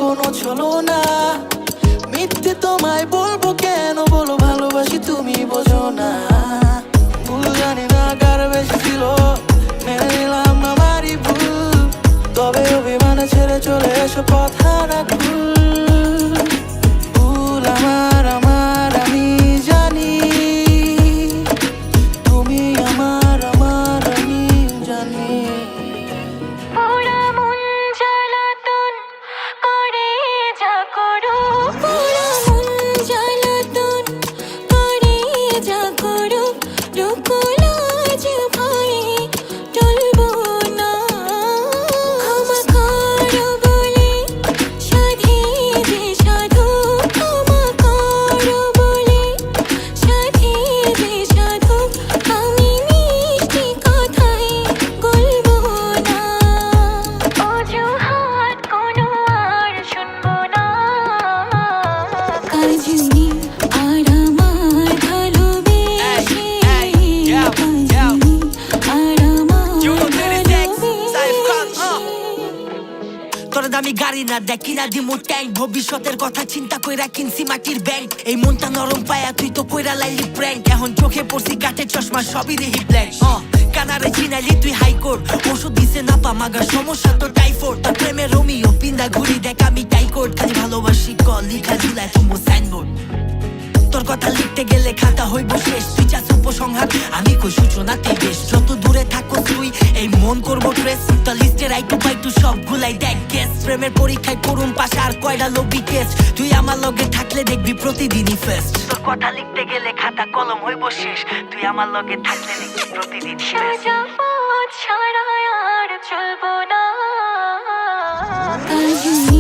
কোনো ছলো না, মিথ্যে তোমায় বলবো কেন, বলো ভালোবাসি তুমি বোঝো না। ভুল জানি না কার বেশি ছিল, মেনে নিলাম আমারই ভুল, তবে অভিমানে ছেড়ে চলে এসো পথ হারা ভুল। ভুল আমার আমার আমি জানি, তুমি আমার আমার আমি জানি। পোড়া মন জ্বালাতন করে যা করো, পোড়া মন জ্বালাতন করে যা করো, রুকুলো আজ ভয়ে টলবো না। ক্ষমা করো বলে সাধিয়ে সাধু, ক্ষমা করো বলে সাধিয়ে সাধু, আমি মিষ্টি কথায় গলবো না। অজুহাত কোনো আর শুনবো না। কাজনী আর আমার ভালোবেসে, কাজনী আর আমার ভালোবেসে। তোর দামি গাড়ি না দেখি না দিমু ট্যাঙ্ক, ভবিষ্যতের কথা চিন্তা কইরা কিনছি মাটির ব্যাংক। এই মনটা নরম পায়া তুই তো কইরা লাইলি প্র্যাঙ্ক, এখন চোখে পড়ছি কাটে চশমা সবই দেখি ব্ল্যাক। কানারে চিনাইলি তুই হাইকোর্ট, ওষুধ দিছে না পা মাগার সমস্যা তো টাইফয়েড। তোর প্রেমে রোমিও পিন্দা ঘুরি দেখ আমি টাইকোড, খালি ভালোবাসি ক লিখা ঝুলায় তুমি সাইনবোর্ড। তোর কথা লিখতে গেলে খাতা হইব শেষ, তুই চাস উপসংহার আমি কই সূচনাতে বেশ। যত দূরে থাকো তুই এই মন করবো ট্রেস, তো লিস্টের আইটু পাইটু সব গুলাই দেখ কেস। প্রেমের পরীক্ষায় করুন পাশ আর কয়টা লবি কেস, তুই আমার লগে থাকলে দেখবি প্রতিদিনই ফেস্ট। তোর কথা লিখতে গেলে খাতা কলম হইব শেষ, তুই আমার লগে থাকলে দেখবি প্রতিদিনই ফেস্ট। সোজা পথ ছাড়া আর চলবো না। কাজনী